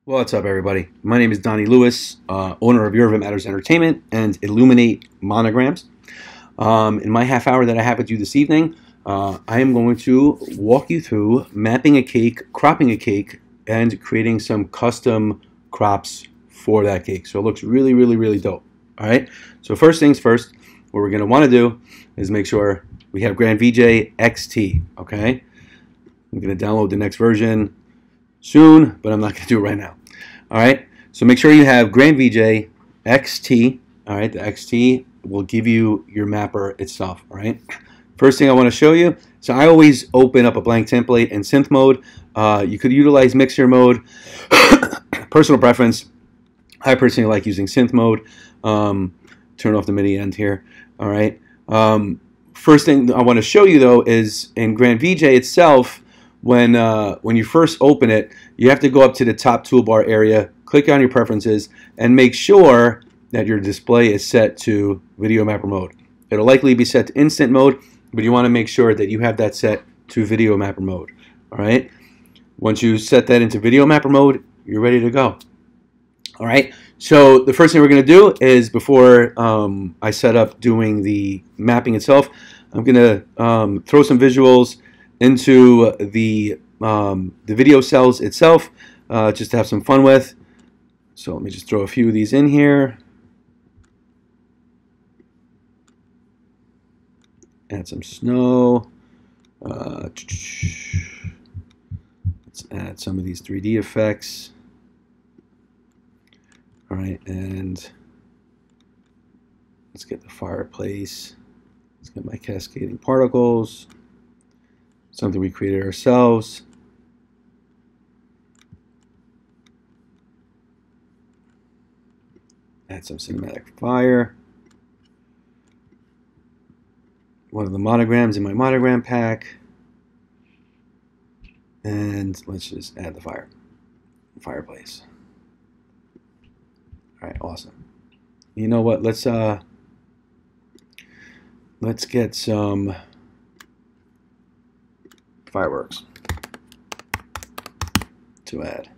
What's up, everybody? My name is Donnie Lewis, owner of Your Event Matters Entertainment and Illuminate Monograms. In my half hour that I have with you this evening, I am going to walk you through mapping a cake, cropping a cake, and creating some custom crops for that cake. So it looks really, really, really dope. All right. So first things first, what we're going to want to do is make sure we have GrandVJ XT. Okay. I'm going to download the next version soon, but I'm not going to do it right now. All right, so make sure you have GrandVJ XT. All right, the XT will give you your mapper itself. All right, first thing I want to show you, so I always open up a blank template in synth mode. You could utilize mixer mode, personal preference. I personally like using synth mode. Turn off the MIDI end here. All right, first thing I want to show you though is in GrandVJ itself. When you first open it, you have to go up to the top toolbar area, click on your preferences, and make sure that your display is set to video mapper mode. It'll likely be set to instant mode, but you want to make sure that you have that set to video mapper mode. All right. Once you set that into video mapper mode, you're ready to go. All right. So the first thing we're going to do is before I set up doing the mapping itself, I'm going to throw some visuals into the video cells itself, just to have some fun with. So let me just throw a few of these in here. Add some snow. Let's add some of these 3D effects. All right, and let's get the fireplace. Let's get my cascading particles. Something we created ourselves. Add some cinematic fire. One of the monograms in my monogram pack. And let's just add the fireplace. All right, awesome. You know what? Let's get some fireworks to add.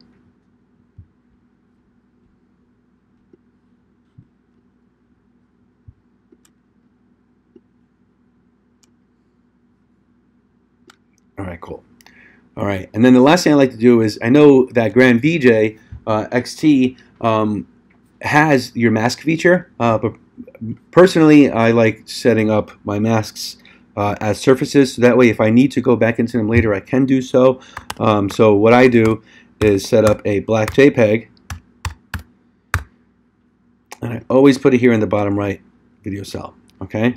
All right, cool. All right, and then the last thing I like to do is, I know that GrandVJ XT has your mask feature, but personally I like setting up my masks as surfaces, so that way if I need to go back into them later, I can do so. So what I do is set up a black JPEG, and I always put it here in the bottom right video cell. Okay,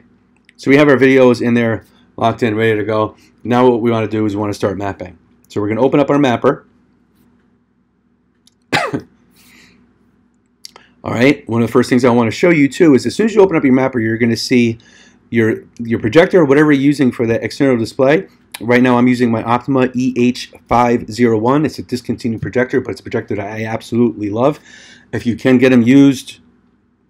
so we have our videos in there, locked in, ready to go. Now what we want to do is we want to start mapping. So we're going to open up our mapper. All right, one of the first things I want to show you too is, as soon as you open up your mapper, you're going to see your projector, or whatever you're using for the external display. Right now I'm using my Optima EH501. It's a discontinued projector, but it's a projector that I absolutely love. If you can get them used,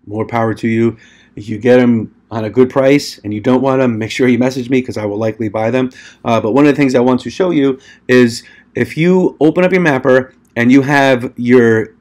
more power to you. If you get them on a good price and you don't want them, make sure you message me because I will likely buy them. But one of the things I want to show you is, if you open up your mapper and you have your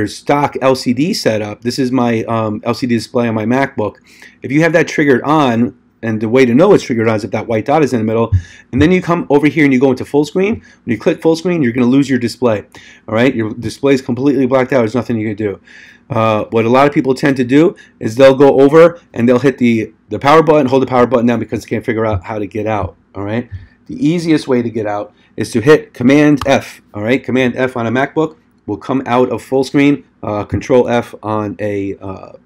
stock LCD setup, this is my LCD display on my MacBook. If you have that triggered on, and the way to know it's triggered on is if that white dot is in the middle, and then you come over here and you go into full screen, when you click full screen, you're going to lose your display. All right, your display is completely blacked out. There's nothing you can do. What a lot of people tend to do is they'll go over and they'll hit the power button, hold the power button down because they can't figure out how to get out. All right, the easiest way to get out is to hit Command F. All right, Command F on a MacBook will come out of full screen. Control F on a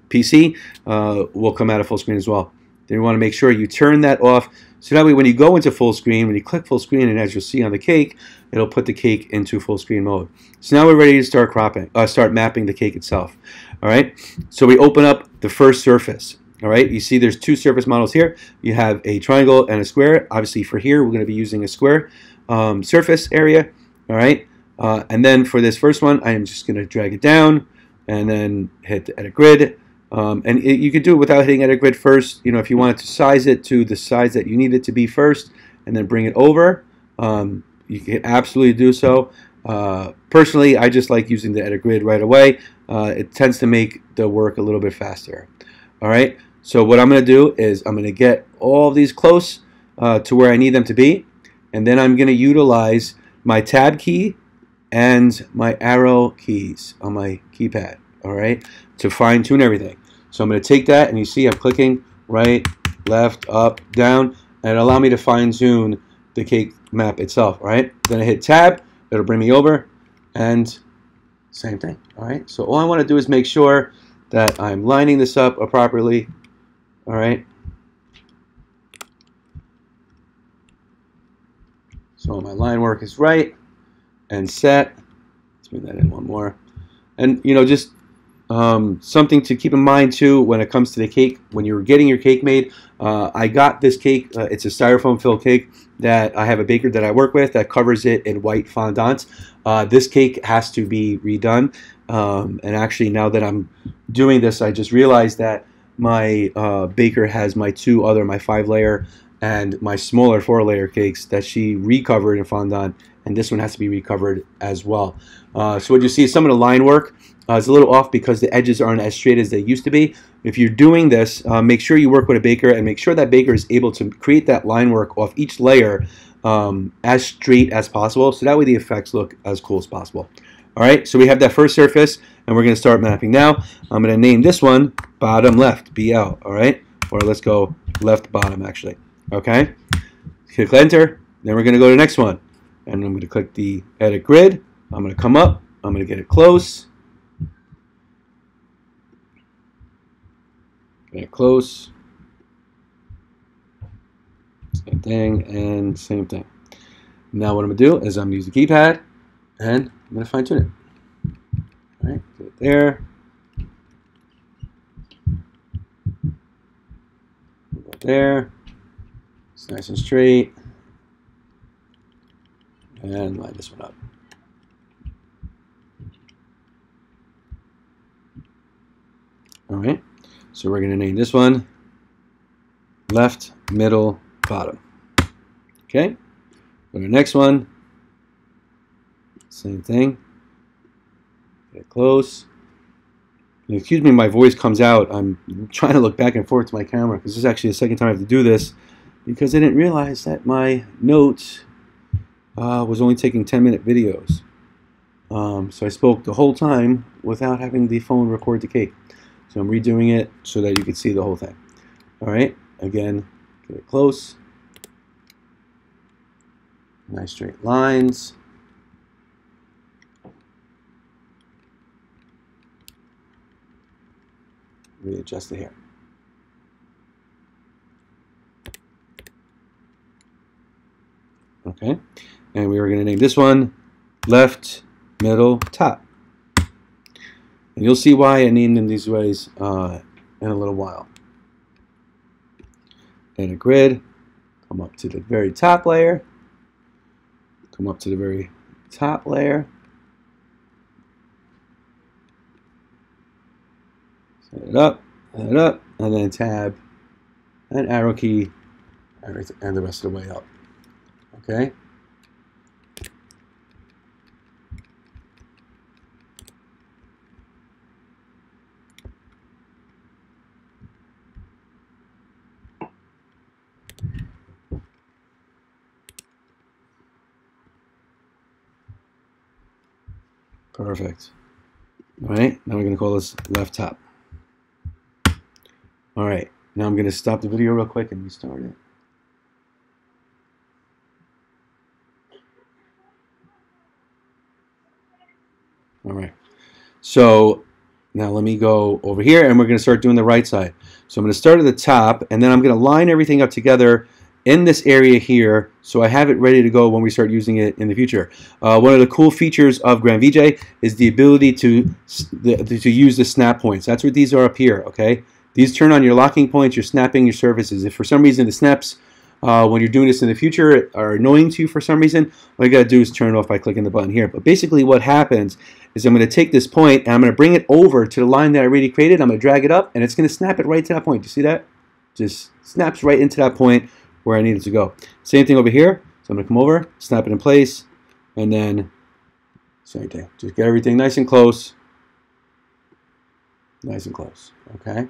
PC will come out of full screen as well. Then you want to make sure you turn that off, so that way when you go into full screen, when you click full screen, and as you'll see on the cake, it'll put the cake into full screen mode. So now we're ready to start start mapping the cake itself. All right. So we open up the first surface. All right. You see there's two surface models here. You have a triangle and a square. Obviously for here we're going to be using a square surface area. All right. And then for this first one, I am just going to drag it down and then hit the edit grid. You could do it without hitting edit grid first. You know, if you wanted to size it to the size that you need it to be first, and then bring it over, you can absolutely do so. Personally, I just like using the edit grid right away. It tends to make the work a little bit faster. All right, so what I'm going to do is I'm going to get all of these close to where I need them to be, and then I'm going to utilize my tab key and my arrow keys on my keypad, all right, to fine tune everything. So I'm going to take that, and you see I'm clicking right, left, up, down, and it'll allow me to fine tune the cake map itself, all right? Then I hit tab, it'll bring me over, and same thing, all right? So all I want to do is make sure that I'm lining this up properly, all right? So my line work is right and set. Let's bring that in one more. And, you know, just something to keep in mind, too, when it comes to the cake. When you're getting your cake made, I got this cake. It's a styrofoam filled cake that I have a baker that I work with that covers it in white fondant. This cake has to be redone. And actually, now that I'm doing this, I just realized that my baker has my 5-layer and my smaller 4-layer cakes that she recovered in fondant, and this one has to be recovered as well. So what you see is some of the line work is a little off because the edges aren't as straight as they used to be. If you're doing this, make sure you work with a baker and make sure that baker is able to create that line work off each layer as straight as possible, so that way the effects look as cool as possible. All right, so we have that first surface, and we're going to start mapping now. I'm going to name this one bottom left, BL, all right? Or let's go left bottom, actually. Okay, click enter, then we're going to go to the next one, and I'm going to click the edit grid. I'm going to come up, I'm going to get it close, get it close, same thing, and same thing. Now what I'm going to do is I'm going to use the keypad, and I'm going to fine tune it. All right, get it there, go there. It's nice and straight, and line this one up. All right, so we're going to name this one left, middle, bottom. Okay, go to the next one, same thing, get close. And excuse me, my voice comes out. I'm trying to look back and forth to my camera because this is actually the second time I have to do this, because I didn't realize that my notes was only taking 10-minute videos. So I spoke the whole time without having the phone record the cake. So I'm redoing it so that you can see the whole thing. All right, again, get it close. Nice straight lines. Readjust the hair. Okay, and we are going to name this one left, middle, top. And you'll see why I named them these ways in a little while. And a grid, come up to the very top layer, come up to the very top layer, set it up, and then tab and arrow key and the rest of the way up. Okay. Perfect. All right, now we're going to call this left top. All right, now I'm going to stop the video real quick and restart it. All right, so now let me go over here and we're going to start doing the right side. So I'm going to start at the top, and then I'm going to line everything up together in this area here so I have it ready to go when we start using it in the future. One of the cool features of GrandVJ is the ability to use the snap points. That's what these are up here, okay? These turn on your locking points, your snapping, your surfaces. If for some reason the snaps when you're doing this in the future are annoying to you for some reason, all you got to do is turn it off by clicking the button here. But basically what happens is I'm going to take this point and I'm going to bring it over to the line that I already created. I'm going to drag it up and it's going to snap it right to that point. You see that? Just snaps right into that point where I need it to go. Same thing over here. So I'm going to come over, snap it in place, and then Same thing. Just get everything nice and close. Nice and close. Okay.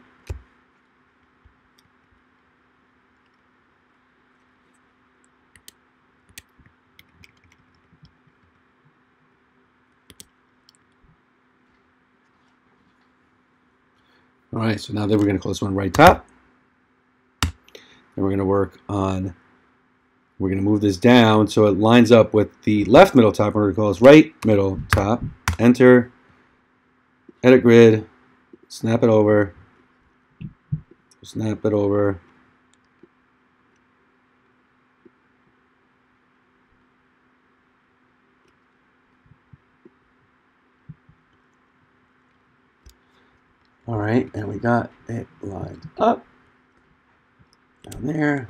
All right, so now that we're going to close one right top, and we're going to work on, we're going to move this down so it lines up with the left middle top. We're going to call this right middle top. Enter, edit grid, snap it over, snap it over. All right, and we got it lined up down there.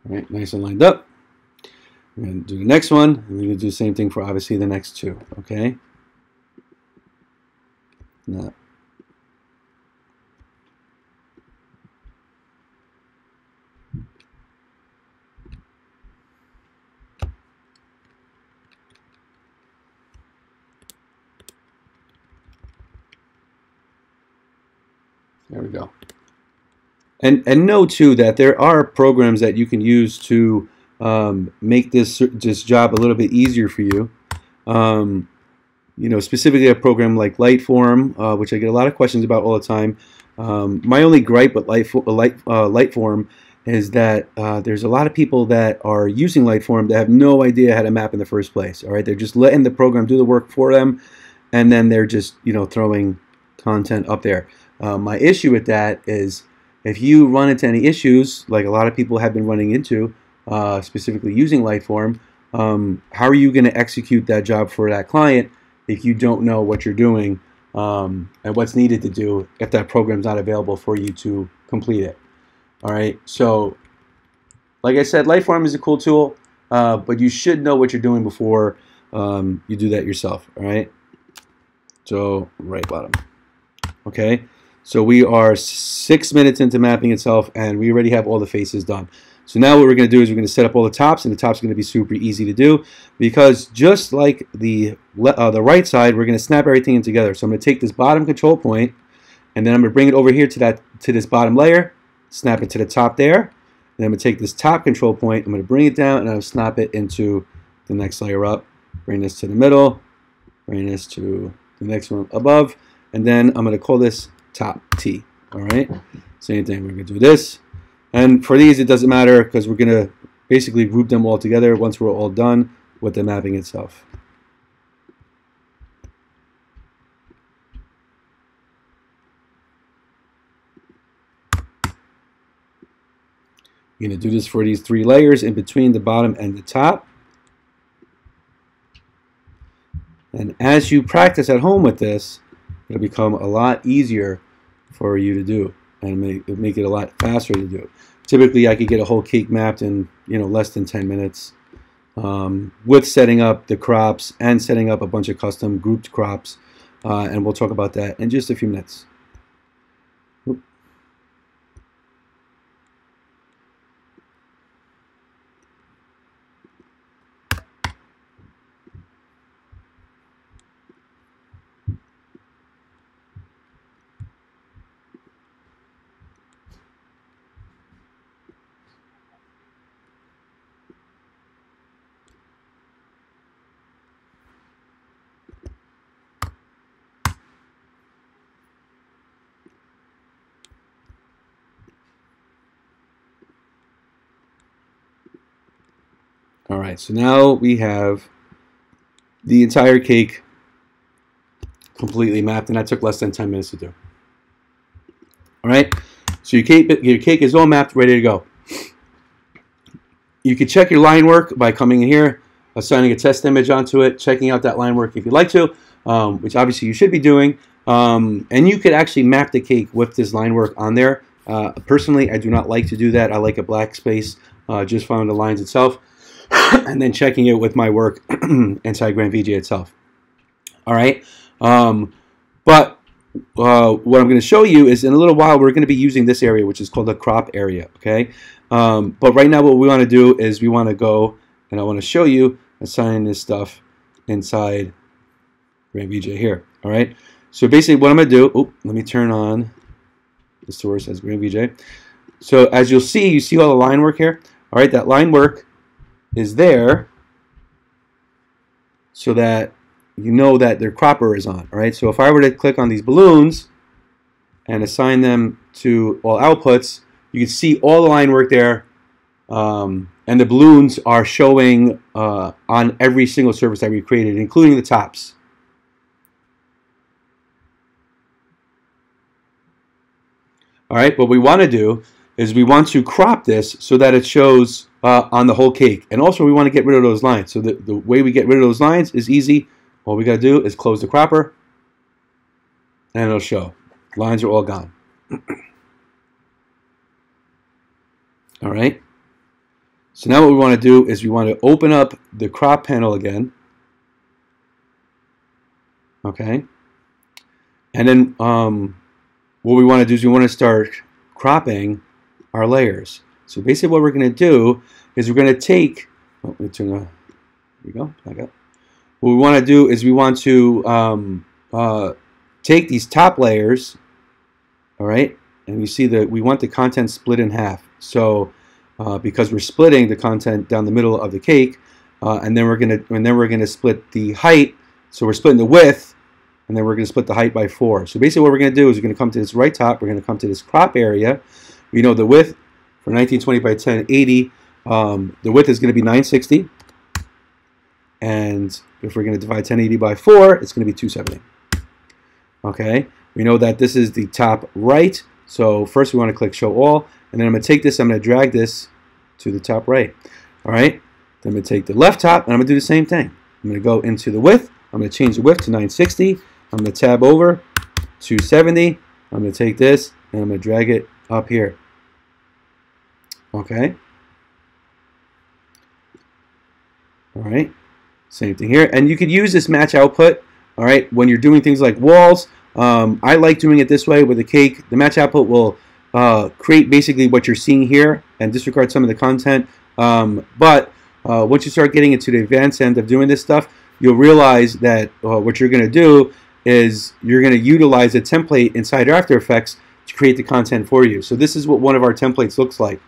All right, nice and lined up. We're going to do the next one, and we're going to do the same thing for obviously the next two, okay? Now, there we go. And know too that there are programs that you can use to make this job a little bit easier for you. You know, specifically a program like Lightform, which I get a lot of questions about all the time. My only gripe with Lightform is that there's a lot of people that are using Lightform that have no idea how to map in the first place. All right, they're just letting the program do the work for them, and then they're just, you know, throwing content up there. My issue with that is if you run into any issues, like a lot of people have been running into, specifically using Lightform, how are you going to execute that job for that client if you don't know what you're doing and what's needed to do if that program's not available for you to complete it? All right, so like I said, Lightform is a cool tool, but you should know what you're doing before you do that yourself. All right, so right bottom. Okay, so we are 6 minutes into mapping itself, and we already have all the faces done. So now what we're going to do is we're going to set up all the tops, and the tops are going to be super easy to do because just like the right side, we're going to snap everything in together. So I'm going to take this bottom control point, and then I'm going to bring it over here to this bottom layer, snap it to the top there, and I'm going to take this top control point, I'm going to bring it down, and I'll snap it into the next layer up, bring this to the middle, bring this to the next one above, and then I'm going to call this top T. All right, same thing. We're going to do this, and for these it doesn't matter because we're going to basically group them all together once we're all done with the mapping itself. You're going to do this for these 3 layers in between the bottom and the top. And as you practice at home with this, it'll become a lot easier for you to do and make it a lot faster to do. Typically, I could get a whole cake mapped in, you know, less than 10 minutes with setting up the crops and setting up a bunch of custom grouped crops. And we'll talk about that in just a few minutes. All right, so now we have the entire cake completely mapped, and that took less than 10 minutes to do. All right, so your cake is all mapped, ready to go. You can check your line work by coming in here, assigning a test image onto it, checking out that line work if you'd like to, which obviously you should be doing. And you could actually map the cake with this line work on there. Personally, I do not like to do that. I like a black space, just following the lines itself, and then checking it with my work inside GrandVJ itself. All right, but what I'm going to show you is in a little while we're going to be using this area, which is called the crop area. Okay, but right now what we want to do is we want to go and I want to show you assigning this stuff inside GrandVJ here. All right. So basically, what I'm going to do. Let me turn on the source as GrandVJ. So as you'll see, you see all the line work here. All right, that line work is there so that you know that their cropper is on. All right. So if I were to click on these balloons and assign them to all outputs, you can see all the line work there, and the balloons are showing on every single surface that we created, including the tops. All right, what we want to do is we want to crop this so that it shows on the whole cake. And also we want to get rid of those lines. So the way we get rid of those lines is easy. All we got to do is close the cropper and it'll show. Lines are all gone. All right. So now what we want to do is we want to open up the crop panel again. Okay. And then what we want to do is we want to start cropping our layers. So basically what we're going to do is we're going to take, let me turn here we go, back up. What we want to do is we want to take these top layers, all right, and you see that we want the content split in half. So because we're splitting the content down the middle of the cake, and then we're going to split the height. So we're splitting the width, and then we're going to split the height by 4. So basically what we're going to do is we're going to come to this right top. We're going to come to this crop area. We know the width for 1920 by 1080. The width is going to be 960. And if we're going to divide 1080 by 4, it's going to be 270. Okay. We know that this is the top right. So first we want to click Show All. And then I'm going to take this. I'm going to drag this to the top right. All right. Then I'm going to take the left top, and I'm going to do the same thing. I'm going to go into the width. I'm going to change the width to 960. I'm going to tab over 270. I'm going to take this and I'm going to drag it up here. Okay. All right. Same thing here. And you could use this match output, all right, when you're doing things like walls. I like doing it this way with the cake. The match output will create basically what you're seeing here and disregard some of the content. But once you start getting into the advanced end of doing this stuff, you'll realize that what you're going to do is you're going to utilize a template inside After Effects to create the content for you. So this is what one of our templates looks like.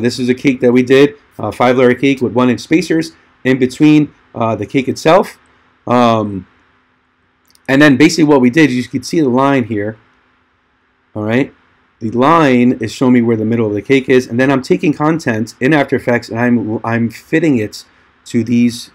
This is a cake that we did, 5-layer cake with 1-inch spacers in between the cake itself. And then basically what we did is you can see the line here. All right. The line is showing me where the middle of the cake is. And then I'm taking content in After Effects and I'm fitting it to these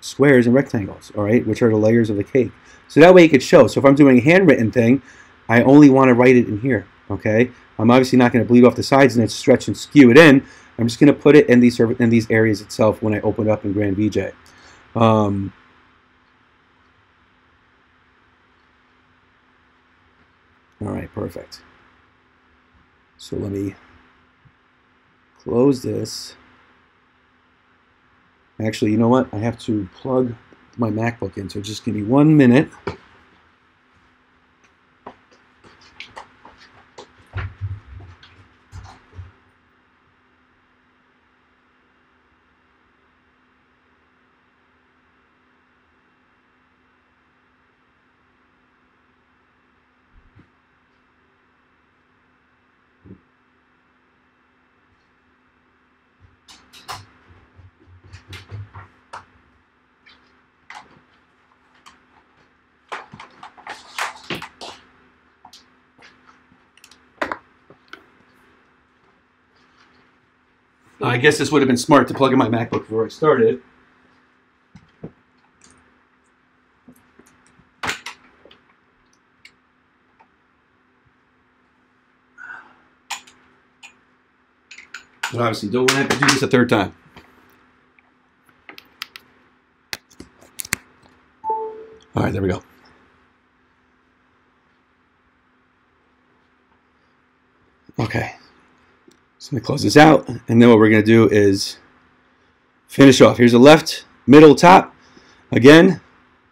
squares and rectangles, all right, which are the layers of the cake. So that way it could show. So if I'm doing a handwritten thing, I only want to write it in here, okay? I'm obviously not going to bleed off the sides and then stretch and skew it in. I'm just going to put it in these areas itself when I open it up in GrandVJ. All right, perfect. So let me close this. Actually, you know what? I have to plug my MacBook in, so just give me 1 minute. I guess this would have been smart to plug in my MacBook before I started. But obviously don't want to have to do this a third time. All right, there we go. Okay. So I'm going to close this out, and then what we're going to do is finish off. Here's the left, middle, top. Again,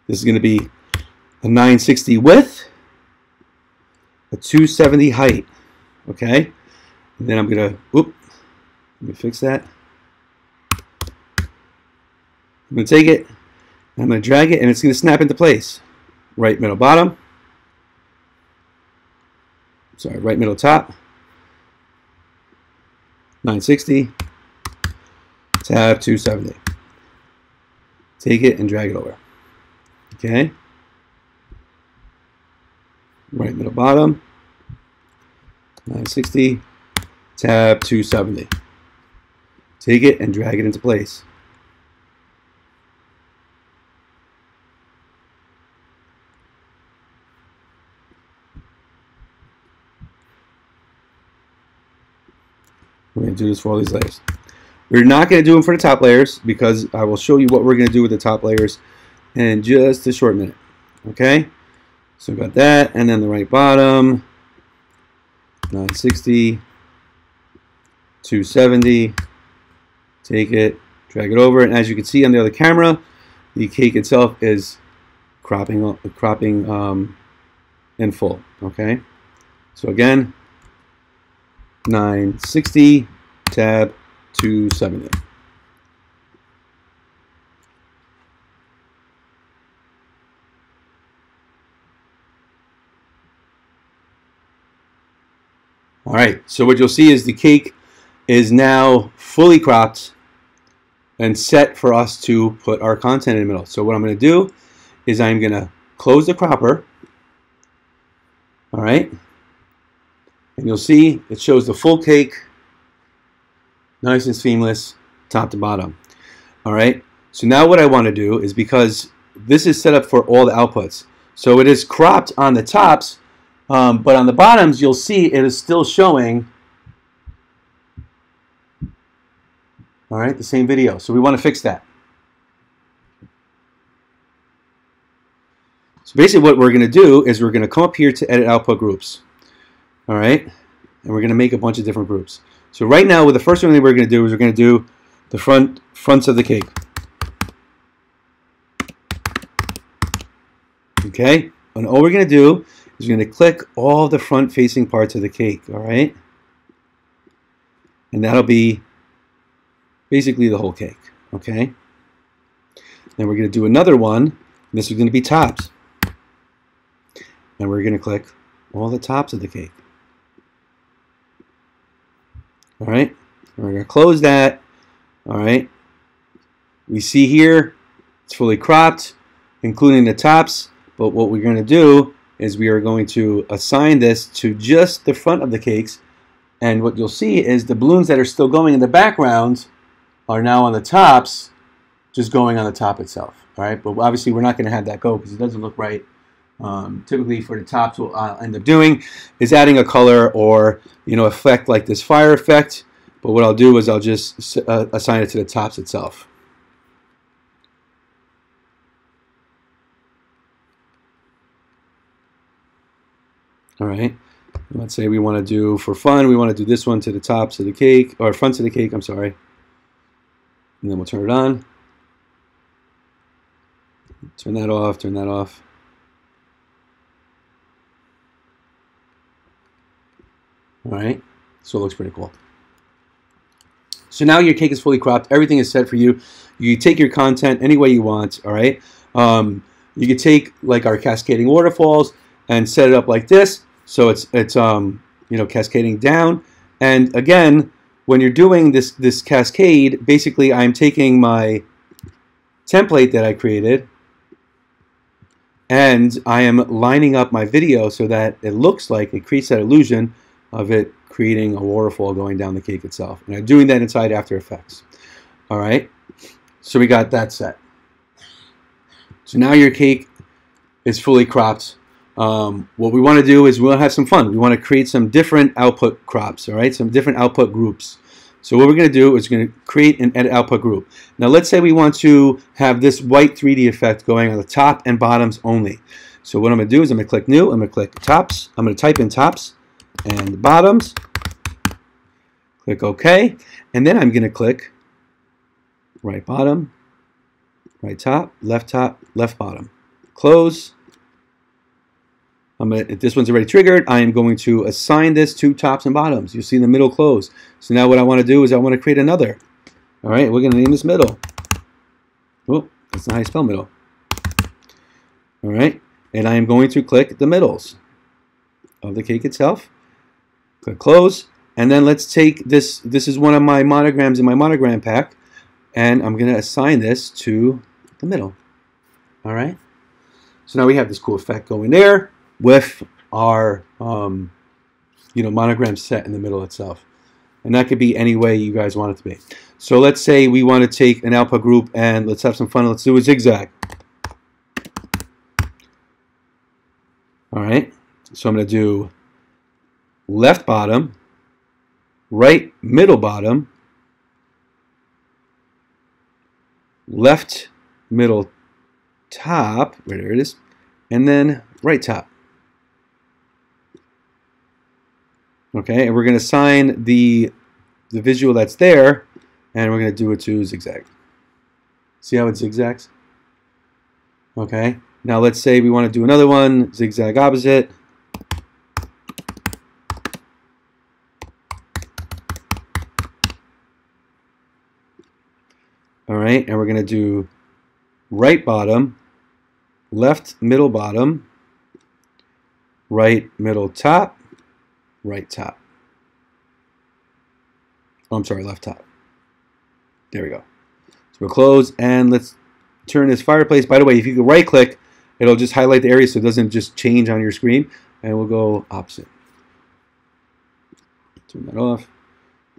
this is going to be a 960 width, a 270 height. Okay, and then I'm gonna, let me fix that. I'm gonna take it, and I'm gonna drag it, and it's gonna snap into place. Right middle bottom. Sorry, right middle top. 960. Tab 270. Take it and drag it over. Okay. Right middle bottom. 960. Tab 270. Take it and drag it into place. We're going to do this for all these layers. We're not going to do them for the top layers because I will show you what we're going to do with the top layers in just a short minute. Okay? So we've got that, and then the right bottom, 960, 270. Take it, drag it over, and as you can see on the other camera, the cake itself is cropping in full. Okay? So again, 960, tab 270. All right, so what you'll see is the cake is now fully cropped and set for us to put our content in the middle. So what I'm going to do is I'm going to close the cropper. All right. And you'll see it shows the full cake, nice and seamless, top to bottom. All right. So now what I want to do is, because this is set up for all the outputs, so it is cropped on the tops, but on the bottoms you'll see it is still showing, all right, the same video. So we want to fix that. So basically what we're going to do is we're going to come up here to edit output groups. All right, and we're going to make a bunch of different groups. So right now, with the first one that we're going to do is we're going to do the fronts of the cake. Okay, and all we're going to do is we're going to click all the front-facing parts of the cake. All right, and that'll be basically the whole cake. Okay, then we're going to do another one. This is going to be tops, and we're going to click all the tops of the cake. All right, and we're going to close that. All right, we see here it's fully cropped, including the tops, but what we're going to do is we are going to assign this to just the front of the cakes, and what you'll see is the balloons that are still going in the background are now on the tops, just going on the top itself. All right, but obviously we're not going to have that go because it doesn't look right. Typically for the tops, what I'll end up doing is adding a color or, effect like this fire effect. But what I'll do is I'll just assign it to the tops itself. All right. Let's say we want to do, for fun, we want to do this one to the tops of the cake, or fronts of the cake, I'm sorry. And then we'll turn it on. Turn that off, turn that off. All right, so it looks pretty cool. So now your cake is fully cropped. Everything is set for you. You take your content any way you want. All right. You could take like our cascading waterfalls and set it up like this, so it's cascading down. And again, when you're doing this cascade, basically I'm taking my template that I created and I am lining up my video so that it looks like it creates that illusion of it creating a waterfall going down the cake itself. And I'm doing that inside After Effects. All right, so we got that set. So now your cake is fully cropped. What we want to do is we'll have some fun. We want to create some different output crops, all right, some different output groups. So what we're going to do is we're going to create an edit output group. Now let's say we want to have this white 3D effect going on the top and bottoms only. So what I'm going to do is I'm going to click New, I'm going to click Tops, I'm going to type in Tops and Bottoms, click OK, and then I'm going to click Right Bottom, Right Top, Left Bottom, Close, If this one's already triggered, I am going to assign this to tops and bottoms. You'll see the middle close. So now what I want to do is I want to create another. All right, we're going to name this middle. Oh, that's not how you spell middle. All right, and I am going to click the middles of the cake itself. Click close, and then let's take this. This is one of my monograms in my monogram pack, and I'm going to assign this to the middle. All right, so now we have this cool effect going there with our monogram set in the middle itself, and that could be any way you guys want it to be. So let's say we want to take an output group and let's have some fun. Let's do a zigzag. All right, so I'm going to do left bottom, right middle bottom, left middle top, there it is, and then right top. Okay, and we're going to assign the visual that's there, and we're going to do it to zigzag. See how it zigzags? Okay, now let's say we want to do another one, zigzag opposite. All right, and we're going to do right bottom, left middle bottom, right middle top, right top. Oh, I'm sorry, left top. There we go. So we'll close, and let's turn this fireplace. By the way, if you can right click, it'll just highlight the area so it doesn't just change on your screen, and we'll go opposite. Turn that off,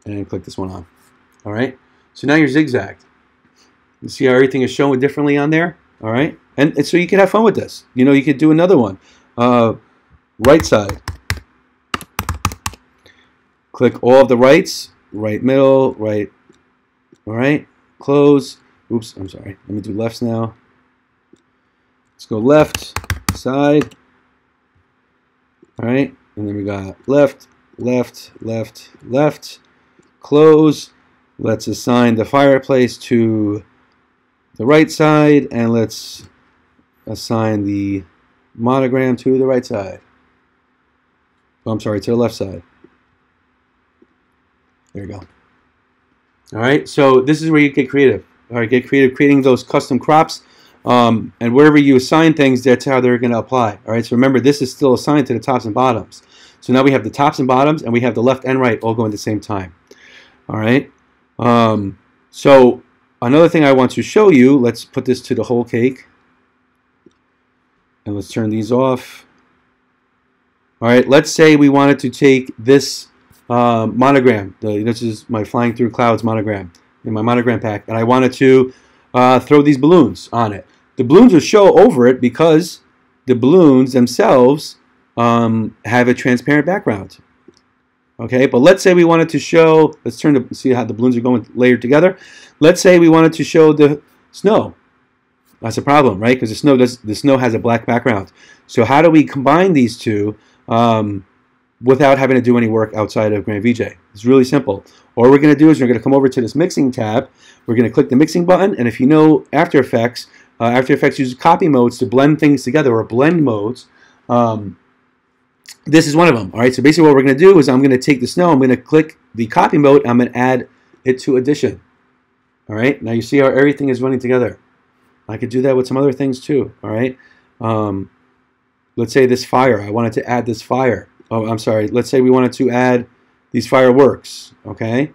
and click this one on. All right, so now you're zigzagged. You see how everything is showing differently on there? All right, and so you can have fun with this. You know, you could do another one. Right side. Click all of the rights, right middle, right, all right, close. Oops, I'm sorry. Let me do lefts now. Let's go left, side, all right, and then we got left, left, left, left, close. Let's assign the fireplace to the right side, and let's assign the monogram to the right side. Oh, I'm sorry, to the left side. There you go. All right, so this is where you get creative. All right, get creative creating those custom crops, and wherever you assign things, that's how they're going to apply. All right, so remember, this is still assigned to the tops and bottoms. So now we have the tops and bottoms, and we have the left and right all going at the same time. All right, so another thing I want to show you, let's put this to the whole cake, and let's turn these off. All right, let's say we wanted to take this monogram. This is my Flying Through Clouds monogram in my monogram pack, and I wanted to throw these balloons on it. The balloons will show over it because the balloons themselves have a transparent background. Okay, but let's say we wanted to show, let's see how the balloons are going layered together. Let's say we wanted to show the snow. That's a problem, right? Because the snow has a black background. So how do we combine these two without having to do any work outside of GrandVJ? It's really simple. All we're going to do is we're going to come over to this mixing tab. We're going to click the mixing button, and if you know After Effects uses copy modes to blend things together, or blend modes. This is one of them. All right, so basically what we're going to do is I'm going to take the snow, I'm going to click the copy mode, I'm going to add it to addition. All right, now you see how everything is running together. I could do that with some other things too. All right, let's say this fire, I wanted to add this fire. Oh, I'm sorry, let's say we wanted to add these fireworks. Okay,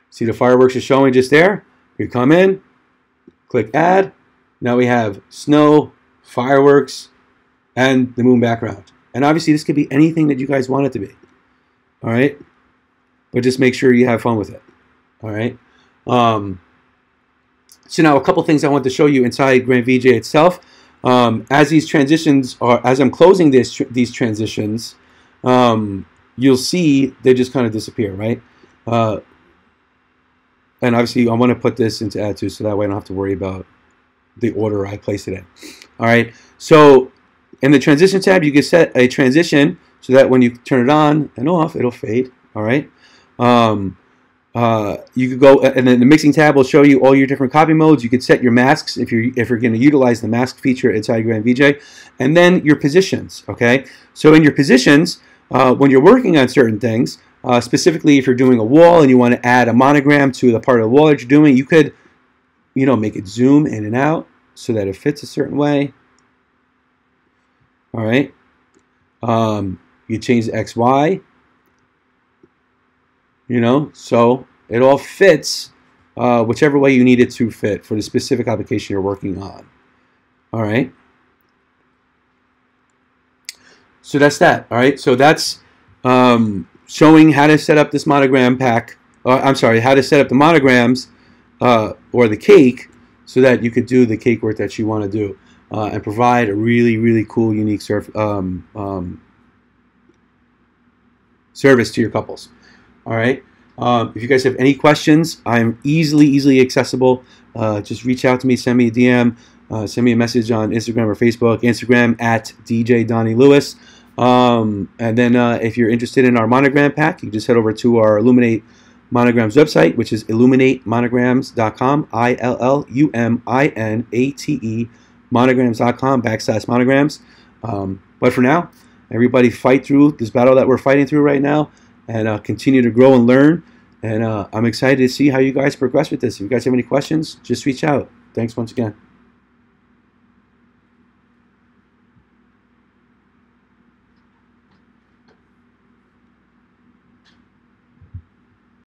see the fireworks are showing just there. We come in, click add. Now we have snow, fireworks, and the moon background. And obviously this could be anything that you guys want it to be. All right, but just make sure you have fun with it. All right. So now a couple things I want to show you inside GrandVJ itself. As these transitions are, as I'm closing these transitions, you'll see they just kind of disappear, right? And obviously I want to put this into add to, so that way I don't have to worry about the order I place it in. All right. So in the transition tab, you can set a transition so that when you turn it on and off, it'll fade. All right. You could go, and then the mixing tab will show you all your different copy modes. You could set your masks if you're going to utilize the mask feature inside GrandVJ, and then your positions. Okay, so in your positions, when you're working on certain things, specifically if you're doing a wall and you want to add a monogram to the part of the wall that you're doing, you could, make it zoom in and out so that it fits a certain way. All right, you change the X, Y. So it all fits whichever way you need it to fit for the specific application you're working on. All right. So that's that. All right. So that's showing how to set up this monogram pack. I'm sorry, how to set up the monograms or the cake so that you could do the cake work that you want to do and provide a really, really cool, unique service to your couples. All right. If you guys have any questions, I'm easily accessible. Just reach out to me, send me a DM, send me a message on Instagram or Facebook. Instagram at DJ Donnie Lewis. And then if you're interested in our monogram pack, you can just head over to our Illuminate Monograms website, which is illuminatemonograms.com, ILLUMINATE monograms.com/monograms. But for now, everybody fight through this battle that we're fighting through right now, and continue to grow and learn. And I'm excited to see how you guys progress with this. If you guys have any questions, just reach out. Thanks once again.